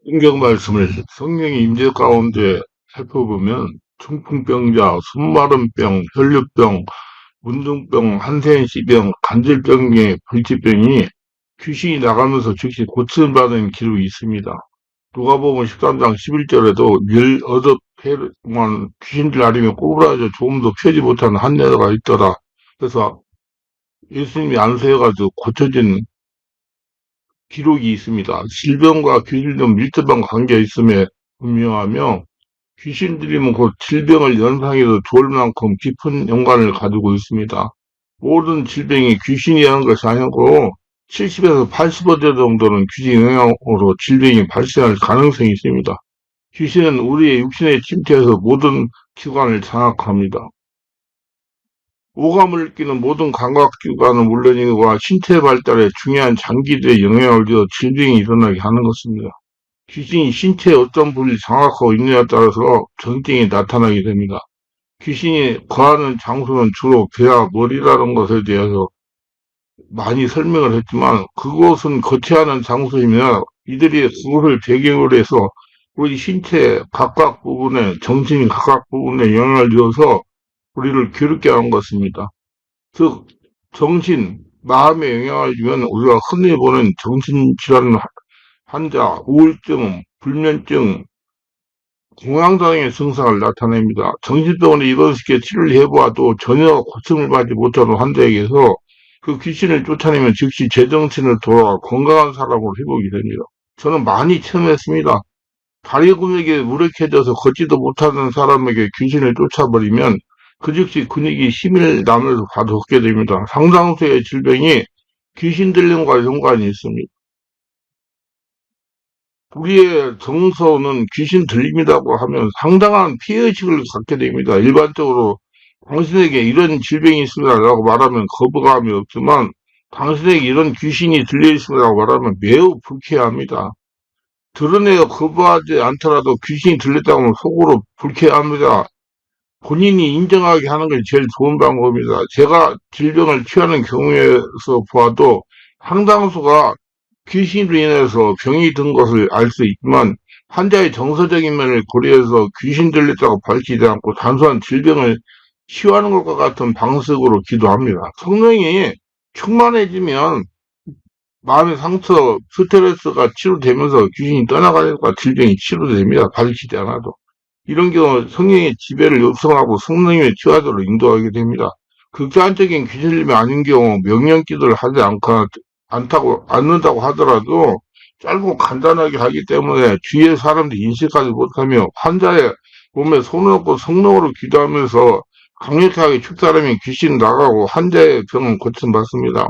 성경 말씀을 성령의 임재 가운데 살펴보면 중풍병자, 숨마른병, 혈류병, 문둥병, 한센시병, 관절병의 불치병이 귀신이 나가면서 즉시 고침받은 기록이 있습니다. 누가복음 13장 11절에도 18회 동안 귀신들 아리며 꼬부라져 조금도 펴지 못하는 한 여자가 있더라. 그래서 예수님이 안수해가지고 고쳐진 기록이 있습니다. 질병과 귀신은 밀접한 관계가 있음에 분명하며 귀신들이면 곧 질병을 연상해서 좋을 만큼 깊은 연관을 가지고 있습니다. 모든 질병이 귀신이 하는 것이 아니고 70에서 80% 정도는 귀신 영향으로 질병이 발생할 가능성이 있습니다. 귀신은 우리의 육신에 침투해서 모든 기관을 장악합니다. 오감을 느끼는 모든 감각기관은 물론이고 신체 발달에 중요한 장기들의 영향을 주어 질병이 일어나게 하는 것입니다. 귀신이 신체의 어떤 부위를 장악하고 있느냐에 따라서 전증이 나타나게 됩니다. 귀신이 거하는 장소는 주로 배와 머리라는 것에 대해서 많이 설명을 했지만 그곳은 거치하는 장소이며 이들이 그것을 배경으로 해서 우리 신체 각각 부분에 정신 각각 부분에 영향을 주어서 우리를 괴롭게 하는 것입니다. 즉 정신, 마음에 영향을 주면 우리가 흔히 보는 정신질환 환자, 우울증, 불면증, 공황장애 증상을 나타냅니다. 정신병원에 이런 식의 치료를 해보아도 전혀 고침을 받지 못하는 환자에게서 그 귀신을 쫓아내면 즉시 제정신을 돌아와 건강한 사람으로 회복이 됩니다. 저는 많이 체험했습니다. 다리 근육이 무력해져서 걷지도 못하는 사람에게 귀신을 쫓아버리면 그 즉시 근육이 힘을 나면서 바로 걷게 됩니다. 상당수의 질병이 귀신 들림과 연관이 있습니다. 우리의 정서는 귀신 들림이라고 하면 상당한 피해의식을 갖게 됩니다. 일반적으로 당신에게 이런 질병이 있습니다라고 말하면 거부감이 없지만 당신에게 이런 귀신이 들려 있습니다라고 말하면 매우 불쾌합니다. 드러내어 거부하지 않더라도 귀신이 들렸다고 하면 속으로 불쾌합니다. 본인이 인정하게 하는 것이 제일 좋은 방법입니다. 제가 질병을 취하는 경우에서 보아도 상당수가 귀신으로 인해서 병이 든 것을 알 수 있지만 환자의 정서적인 면을 고려해서 귀신 들렸다고 밝히지 않고 단순한 질병을 치유하는 것과 같은 방식으로 기도합니다. 성령이 충만해지면 마음의 상처, 스트레스가 치료되면서 귀신이 떠나가니까 질병이 치료됩니다. 밝히지 않아도. 이런 경우 성령의 지배를 요청하고 성령의 치유하도록 인도하게 됩니다. 극단적인 귀신림이 아닌 경우 명령 기도를 하지 않는다고 하더라도 짧고 간단하게 하기 때문에 주위의 사람들이 인식하지 못하며 환자의 몸에 손을 얹고 성령으로 기도하면서 강력하게 축사하면 귀신 나가고 환자의 병은 고침받습니다.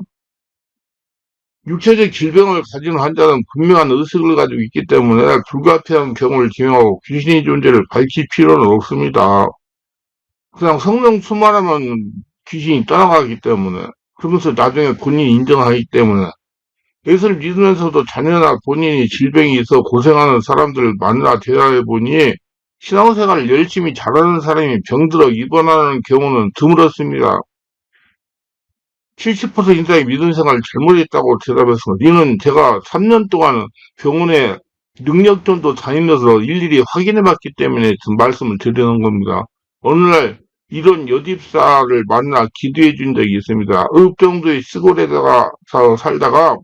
육체적 질병을 가진 환자는 분명한 의식을 가지고 있기 때문에 불가피한 경우를 지명하고 귀신의 존재를 밝힐 필요는 없습니다. 그냥 성령 충만하면 귀신이 떠나가기 때문에 그러면서 나중에 본인이 인정하기 때문에 예수를 믿으면서도 자녀나 본인이 질병이 있어 고생하는 사람들을 만나 대화해 보니 신앙생활을 열심히 잘하는 사람이 병들어 입원하는 경우는 드물었습니다. 70% 이상이 믿음 생활을 잘못했다고 대답했습니다. 니는 제가 3년 동안 병원에 능력전도 다니면서 일일이 확인해 봤기 때문에 지금 말씀을 드리는 겁니다. 어느 날 이런 여집사를 만나 기도해 준 적이 있습니다. 읍정도의 시골에다가 살다가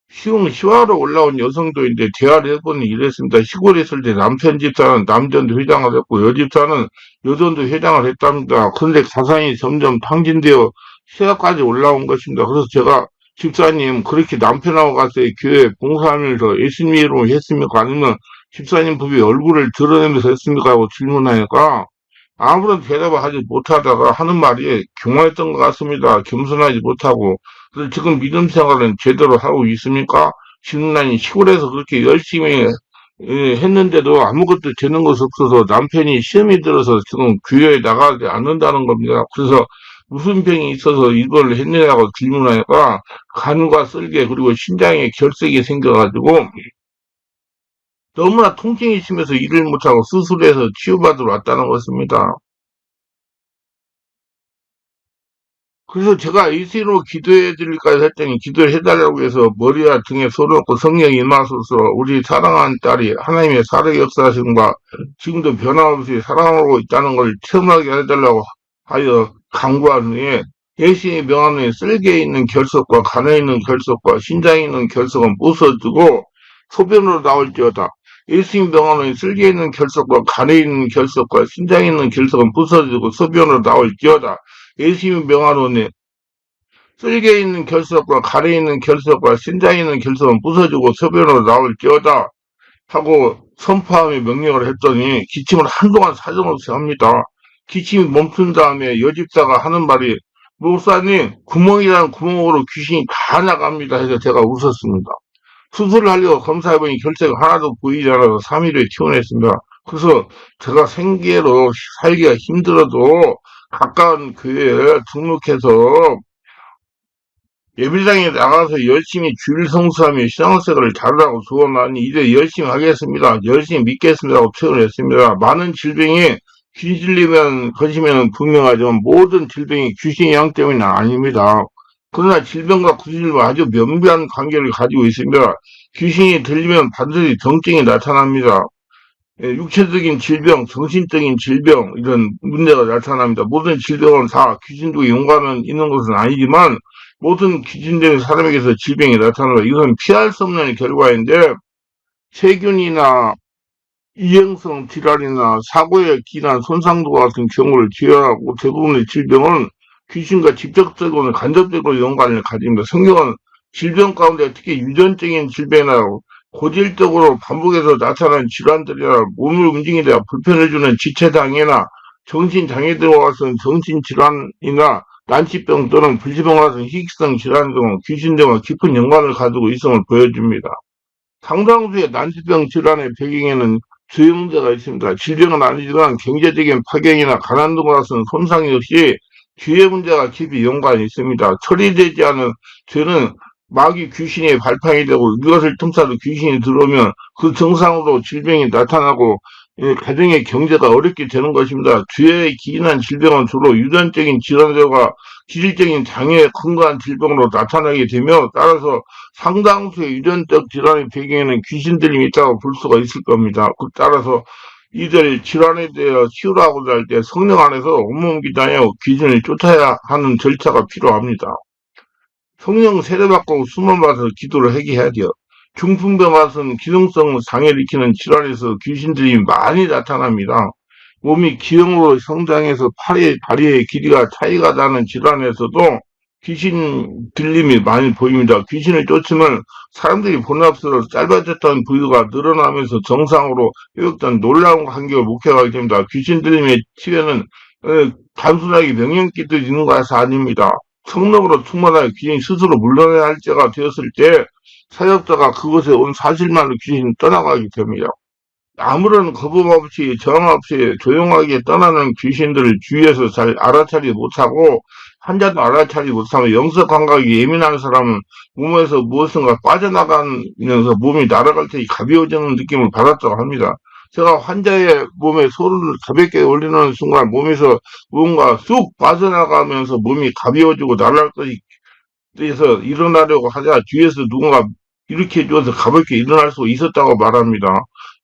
시흥시화로 올라온 여성도인데 대화를 해보니 이랬습니다. 시골에 있을 때 남편 집사는 남전도 회장을 했고 여집사는 여전도 회장을 했답니다. 그런데 가산이 점점 탕진되어 시가까지 올라온 것입니다. 그래서 제가 집사님 그렇게 남편하고 가서 교회 봉사하면서 예수님 이름으로 했습니까? 아니면 집사님 부부의 얼굴을 드러내면서 했습니까? 하고 질문하니까 아무런 대답을 하지 못하다가 하는 말이 교만했던 것 같습니다. 겸손하지 못하고. 그래서 지금 믿음 생활은 제대로 하고 있습니까? 질문하니 시골에서 그렇게 열심히 했는데도 아무것도 되는 것이 없어서 남편이 시험이 들어서 지금 교회에 나가지 않는다는 겁니다. 그래서 무슨 병이 있어서 이걸 했느냐고 질문하니까 간과 쓸개 그리고 신장에 결석이 생겨가지고 너무나 통증이 심해서 일을 못하고 수술해서 치유받으러 왔다는 것입니다. 그래서 제가 이시로 기도해 드릴까 했더니 기도를 해달라고 해서 머리와 등에 손을 얹고 성령이 임하소서 우리 사랑하는 딸이 하나님의 살아의 역사하심과 지금도 변함없이 사랑하고 있다는 걸 체험하게 해달라고 하여 간구한 후에 예수의 명함에 쓸개 있는 결석과 간에 있는 결석과 신장에 있는 결석은 부숴주고 소변으로 나올지어다. 예수의 명함에 쓸개 있는 결석과 간에 있는 결석과 신장에 있는 결석은 부숴주고 소변으로 나올지어다. 예수의 명함에 쓸개 있는 결석과 가래 있는 결석과 신장에 있는 결석은 부서지고 소변으로 나올지어다 하고 선포하며 명령을 했더니 기침을 한동안 사정없이 합니다. 기침이 멈춘 다음에 여집사가 하는 말이 목사님 구멍이란 구멍으로 귀신이 다 나갑니다 해서 제가 웃었습니다. 수술을 하려고 검사해보니 결석이 하나도 보이지 않아서 3일에 퇴원했습니다. 그래서 제가 생계로 살기가 힘들어도 가까운 교회에 등록해서 예배당에 나가서 열심히 주일 성수하며 신앙생활을 잘하라고 조언하니 이제 열심히 하겠습니다. 열심히 믿겠습니다. 하고 표현했습니다. 많은 질병이 귀신들리면 것이면 분명하지만 모든 질병이 귀신의 양 때문은 아닙니다. 그러나 질병과 귀신과 아주 면비한 관계를 가지고 있습니다. 귀신이 들리면 반드시 병증이 나타납니다. 육체적인 질병, 정신적인 질병 이런 문제가 나타납니다. 모든 질병은 다 귀신과 연관은 있는 것은 아니지만 모든 귀신된 사람에게서 질병이 나타나고 이건 피할 수 없는 결과인데 세균이나 이행성 질환이나 사고에 기인한 손상도 같은 경우를 제외하고 대부분의 질병은 귀신과 직접적으로 간접적으로 연관을 가집니다. 성경은 질병 가운데 특히 유전적인 질병이나 고질적으로 반복해서 나타나는 질환들이나 몸을 움직이다 불편해주는 지체장애나 정신장애들과 같은 정신질환이나 난치병 또는 불치병과 같은 희귀성 질환 등 귀신들과 깊은 연관을 가지고 있음을 보여줍니다. 상당수의 난치병 질환의 배경에는 주요 문제가 있습니다. 질병은 아니지만 경제적인 파괴이나 가난 등과 같은 손상 역시 주요 문제가 깊이 연관이 있습니다. 처리되지 않은 죄는 마귀 귀신의 발판이 되고 이것을 틈타도 귀신이 들어오면 그 증상으로 질병이 나타나고 가정의 경제가 어렵게 되는 것입니다. 죄에 기인한 질병은 주로 유전적인 질환들과 기질적인 장애에 근거한 질병으로 나타나게 되며 따라서 상당수의 유전적 질환의 배경에는 귀신들이 있다고 볼 수가 있을 겁니다. 따라서 이들 질환에 대해 치유라고자 할 때 성령 안에서 온몸 기도하여 귀신을 쫓아야 하는 절차가 필요합니다. 성령 세례받고 수만받아서 기도를 하게 해야 돼요. 중풍병 같은 기능성 장애를 일으키는 질환에서 귀신들이 많이 나타납니다. 몸이 기형으로 성장해서 다리의 길이가 차이가 나는 질환에서도 귀신 들림이 많이 보입니다. 귀신을 쫓으면 사람들이 본능적으로 짧아졌던 부위가 늘어나면서 정상으로 회복된 놀라운 간격을 목표하게 됩니다. 귀신 들림의 치료는 단순하게 명령기도 있는 것이 아닙니다. 성령으로 충만하여 귀신이 스스로 물러나야 할 때가 되었을 때 사역자가 그곳에 온 사실만으로 귀신이 떠나가게 됩니다. 아무런 거부감 없이 저항 없이 조용하게 떠나는 귀신들을 주위에서 잘 알아차리지 못하고 환자도 알아차리지 못하면 영적 감각이 예민한 사람은 몸에서 무엇인가 빠져나가면서 몸이 날아갈 때 가벼워지는 느낌을 받았다고 합니다. 제가 환자의 몸에 손을 가볍게 올리는 순간 몸에서 무언가 쑥 빠져나가면서 몸이 가벼워지고 날아갈 것이 돼서 일어나려고 하자 뒤에서 누군가 이렇게 해줘서 가볍게 일어날 수 있었다고 말합니다.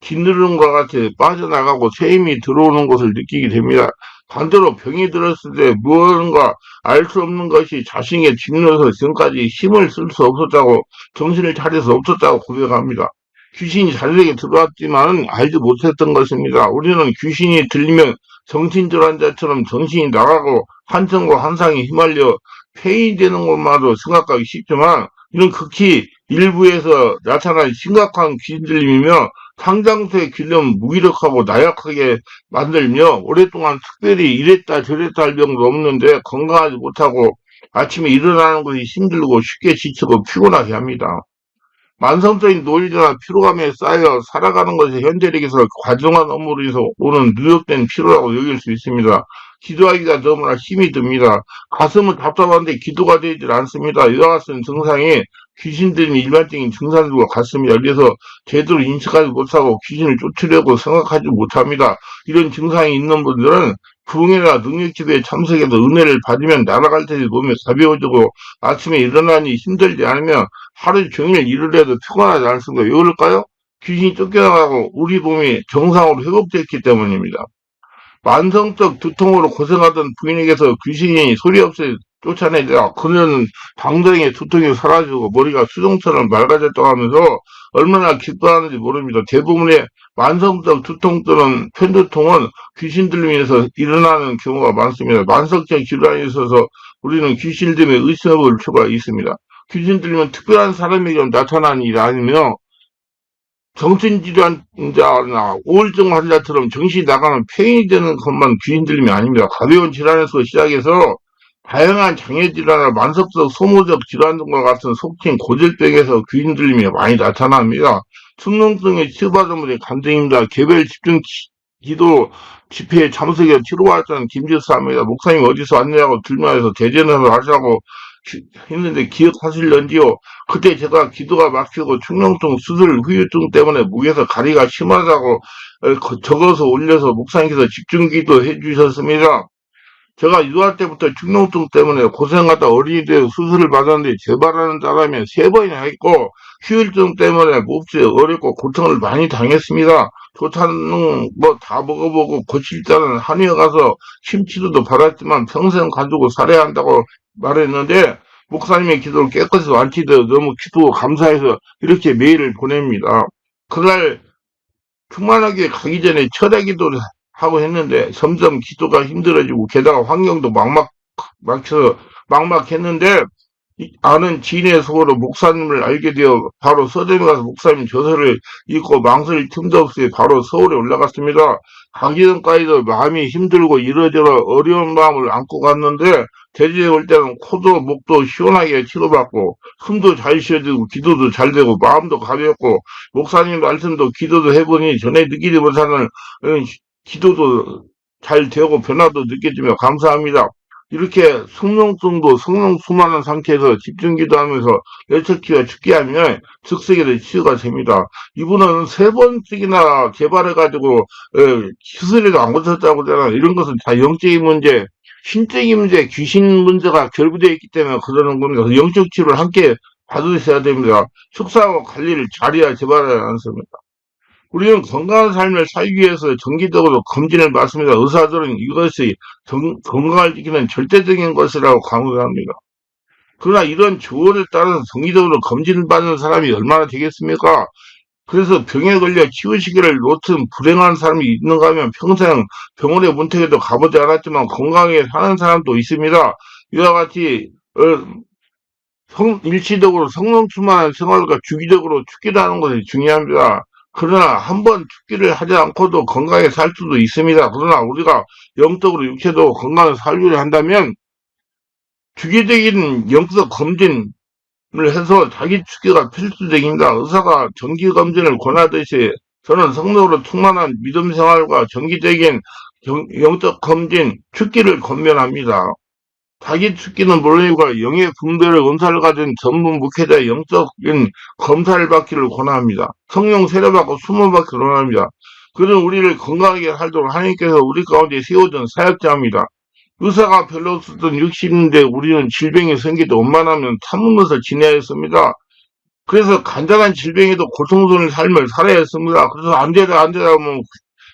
짓누름과 같이 빠져나가고 새 힘이 들어오는 것을 느끼게 됩니다. 반대로 병이 들었을 때 무언가 알 수 없는 것이 자신에게 짓눌러서 지금까지 힘을 쓸 수 없었다고 정신을 차릴 수 없었다고 고백합니다. 귀신이 자신에게 들어왔지만 알지 못했던 것입니다. 우리는 귀신이 들리면 정신질환자처럼 정신이 나가고 한청과 한상에 휘말려 폐인되는 것만으로 생각하기 쉽지만 이는 극히 일부에서 나타난 심각한 귀신 들림이며 상당수의 길면 무기력하고 나약하게 만들며 오랫동안 특별히 이랬다 저랬다 할 병도 없는데 건강하지 못하고 아침에 일어나는 것이 힘들고 쉽게 지치고 피곤하게 합니다. 만성적인 노이즈나 피로감에 쌓여 살아가는 것이 현대력에서 과중한 업무로 인해서 오는 누적된 피로라고 여길 수 있습니다. 기도하기가 너무나 힘이 듭니다. 가슴은 답답한데 기도가 되질 않습니다. 이와 같은 증상이 귀신 들린 일반적인 증상들과 같습니다. 그래서 제대로 인식하지 못하고 귀신을 쫓으려고 생각하지 못합니다. 이런 증상이 있는 분들은 부흥회나 능력기도에 참석해서 은혜를 받으면 날아갈 테니 몸이 가벼워지고 아침에 일어나니 힘들지 않으면 하루 종일 일을 해도 피곤하지 않습니다. 왜 그럴까요? 귀신이 쫓겨나가고 우리 몸이 정상으로 회복됐기 때문입니다. 만성적 두통으로 고생하던 부인에게서 귀신이 소리 없이 쫓아내자 그녀는 당장에 두통이 사라지고 머리가 수정처럼 맑아졌다고 하면서 얼마나 기뻐하는지 모릅니다. 대부분의 만성적 두통 또는 편두통은 귀신 들림에서 일어나는 경우가 많습니다. 만성적 질환에 있어서 우리는 귀신 들림에 의심해 볼 필요가 있습니다. 귀신 들리면 특별한 사람에게 나타나는 일이 아니며 정신질환자나 우울증 환자처럼 정신이 나가는 폐인이 되는 것만 귀신 들림이 아닙니다. 가벼운 질환에서 시작해서 다양한 장애 질환이나 만성적 소모적 질환 등과 같은 속칭 고질병에서 귀신 들림이 많이 나타납니다. 충농증에 치료받은 분이 간증입니다. 개별 집중 기도 집회에 참석해 치료받았다는 김지사입니다. 목사님 어디서 왔냐고 들면서 대전에서 하자고 했는데 기억하실런지요? 그때 제가 기도가 막히고 충농증 수술 후유증 때문에 목에서 가리가 심하다고 적어서 올려서 목사님께서 집중 기도 해주셨습니다. 제가 유학 때부터 축농증 때문에 고생하다 어린이 때 수술을 받았는데 재발하는 사람이 3번이나 했고 후유증 때문에 몹시 어렵고 고통을 많이 당했습니다. 좋다는 뭐 다 먹어보고 고칠자는 한의에 가서 심치료도 받았지만 평생 가지고 살아야 한다고 말했는데 목사님의 기도를 깨끗이 완치되어 너무 기도 감사해서 이렇게 메일을 보냅니다. 그날 충만하게 가기 전에 철야 기도를 하고 했는데 점점 기도가 힘들어지고 게다가 환경도 막막했는데 아는 지인의 속으로 목사님을 알게 되어 바로 서점에 가서 목사님 저서를 읽고 망설일 틈도 없이 바로 서울에 올라갔습니다. 가기 전까지도 마음이 힘들고 이러저러 어려운 마음을 안고 갔는데 제주에 올 때는 코도 목도 시원하게 치료받고 숨도 잘 쉬어지고 기도도 잘 되고 마음도 가볍고 목사님 말씀도 기도도 해보니 전에 느끼지 못하는 기도도 잘 되고 변화도 느껴지며 감사합니다. 이렇게 성령성도 성령 수많은 상태에서 집중 기도하면서 열척기와 죽게하면 즉석에도 치유가 됩니다. 이분은 3번씩이나 개발해가지고 수술에도 안 고쳤다고 하잖아요. 이런 것은 다 영적인 문제, 신적인 문제, 귀신 문제가 결부되어 있기 때문에 그러는 겁니다. 영적 치료를 함께 받으셔야 됩니다. 축사하고 관리를 잘해야 재발하지 않습니다. 우리는 건강한 삶을 살기 위해서 정기적으로 검진을 받습니다. 의사들은 이것이 건강을 지키는 절대적인 것이라고 강조합니다. 그러나 이런 조언에 따라서 정기적으로 검진을 받는 사람이 얼마나 되겠습니까? 그래서 병에 걸려 치유시기를 놓친 불행한 사람이 있는가 하면 평생 병원에 문턱에도 가보지 않았지만 건강하게 사는 사람도 있습니다. 이와 같이 일시적으로 성nom충만한 생활과 주기적으로 축기도 하는 것이 중요합니다. 그러나 한번 축기를 하지 않고도 건강하게 살 수도 있습니다. 그러나 우리가 영적으로 육체도 건강하게 살기를 한다면 주기적인 영적 검진을 해서 자기 축기가 필수적입니다. 의사가 정기 검진을 권하듯이 저는 성령으로 충만한 믿음 생활과 정기적인 영적 검진, 축기를 권면합니다. 자기 축기는 물론이고 영의 분별의 은사를 가진 전문 목회자의 영적인 검사를 받기를 권합니다. 성령 세례받고 수모받기를 권합니다. 그는 우리를 건강하게 살도록 하나님께서 우리 가운데 세워준 사역자입니다. 의사가 별로 없었던 60년대 우리는 질병이 생기도 원만하면 참으면서 지내야 했습니다. 그래서 간단한 질병에도 고통스러운 삶을 살아야 했습니다. 그래서 안 되다 하면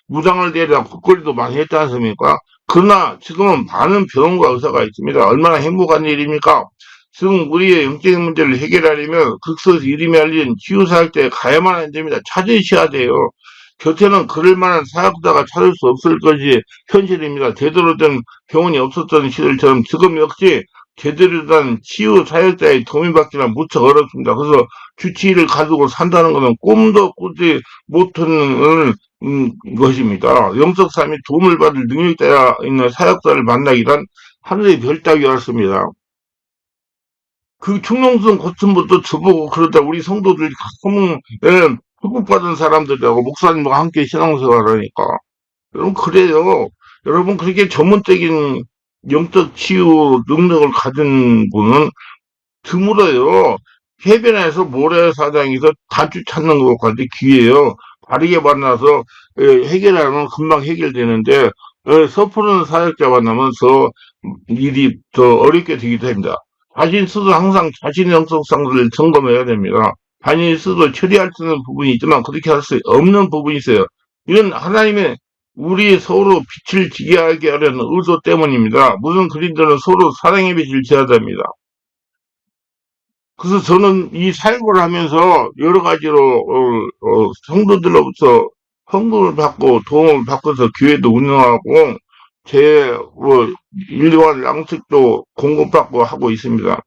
무장을 대라 콧거리도 많이 했지 않습니까? 그러나 지금은 많은 병원과 의사가 있습니다. 얼마나 행복한 일입니까? 지금 우리의 영적인 문제를 해결하려면 극소에서 이름이 알린 치유사역대에 가야만 안 됩니다. 찾으셔야 돼요. 곁에는 그럴 만한 사역자가 찾을 수 없을 것이 현실입니다. 제대로 된 병원이 없었던 시절처럼 지금 역시 제대로 된 치유 사역자의 도움을 받기는 무척 어렵습니다. 그래서 주치의를 가지고 산다는 것은 꿈도 꾸지 못하는 것입니다. 영적 삶이 도움을 받을 능력자가 있는 사역자를 만나기란 하늘의 별 따기 같습니다. 그 충농성 고침부터 저보고 그러다 우리 성도들이 회복받은 사람들하고 목사님과 함께 신앙생활을 하니까 여러분 그래요. 여러분 그렇게 전문적인 영적 치유 능력을 가진 분은 드물어요. 해변에서 모래사장에서 단추 찾는 것까지 기회예요. 바르게 만나서 해결하면 금방 해결되는데 섣부른 사역자 만나면서 일이 더 어렵게 되기도 합니다. 자신 스스로 항상 자신의 영성상을 점검해야 됩니다. 자신 스스로 처리할 수 있는 부분이 있지만 그렇게 할 수 없는 부분이 있어요. 이건 하나님의 우리 서로 빛을 지게 하게 하려는 의도 때문입니다. 무슨 그리스도는 서로 사랑의 빛을 지어야 됩니다. 그래서 저는 이 사역을 하면서 여러 가지로 성도들로부터 헌금을 받고 도움을 받고서 교회도 운영하고 제 일용할 양식도 공급받고 하고 있습니다.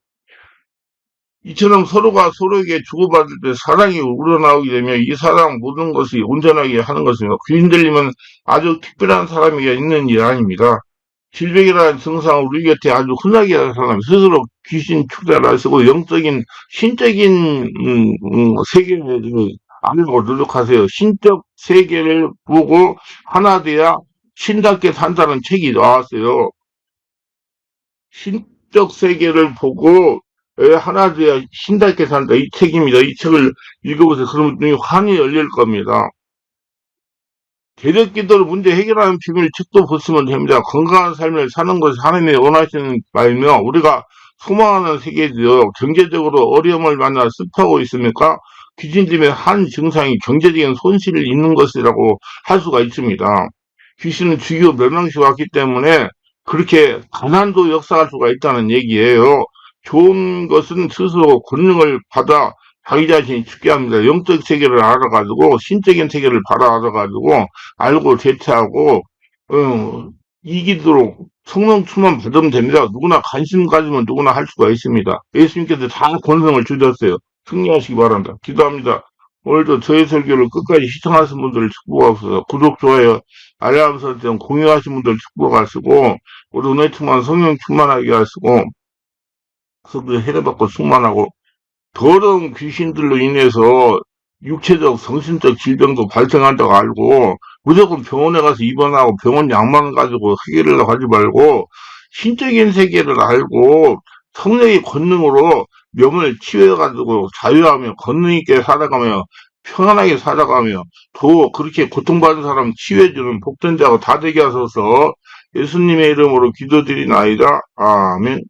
이처럼 서로가 서로에게 주고받을 때 사랑이 우러나오게 되면 이 사랑 모든 것이 온전하게 하는 것입니다. 귀인 들리면 아주 특별한 사람이 있는 일 아닙니다. 질병이라는 증상을 우리 곁에 아주 흔하게 하는 사람, 스스로 귀신 축사를 하시고 영적인, 신적인, 세계를 알고 노력하세요. 신적 세계를 보고 하나 돼야 신답게 산다는 책이 나왔어요. 신적 세계를 보고 하나 돼야 신답게 산다. 이 책입니다. 이 책을 읽어보세요. 그러면 눈이 환히 열릴 겁니다. 개력기도를 문제 해결하는 비밀 책도 보시면 됩니다. 건강한 삶을 사는 것이 하나님이 원하시는 바이며 우리가 소망하는 세계죠. 경제적으로 어려움을 만나 습하고 있습니까? 귀신들의 한 증상이 경제적인 손실을 입는 것이라고 할 수가 있습니다. 귀신은 주요 멸망시 왔기 때문에 그렇게 가난도 역사할 수가 있다는 얘기예요. 좋은 것은 스스로 권능을 받아 자기 자신이 죽게 합니다. 영적 세계를 알아가지고 신적인 세계를 바라 알아가지고 알고 대처하고 이기도록 성령 충만 받으면 됩니다. 누구나 관심 가지면 누구나 할 수가 있습니다. 예수님께서 다 권성을 주셨어요. 승리하시기 바랍니다. 기도합니다. 오늘도 저희 설교를 끝까지 시청하신 분들 축복하소서. 구독, 좋아요, 알람 설정, 공유하신 분들 축복하시고 우리 은혜 충만 성령 충만하게 하시고 성도 해례받고 충만하고 더러운 귀신들로 인해서 육체적, 정신적 질병도 발생한다고 알고 무조건 병원에 가서 입원하고 병원 약만 가지고 해결을 하지 말고 신적인 세계를 알고 성령의 권능으로 명을 치유해가지고 자유하며 권능 있게 살아가며 편안하게 살아가며 또 그렇게 고통받은 사람 치유해주는 복된 자가 다 되게 하소서. 예수님의 이름으로 기도드리나이다. 아멘.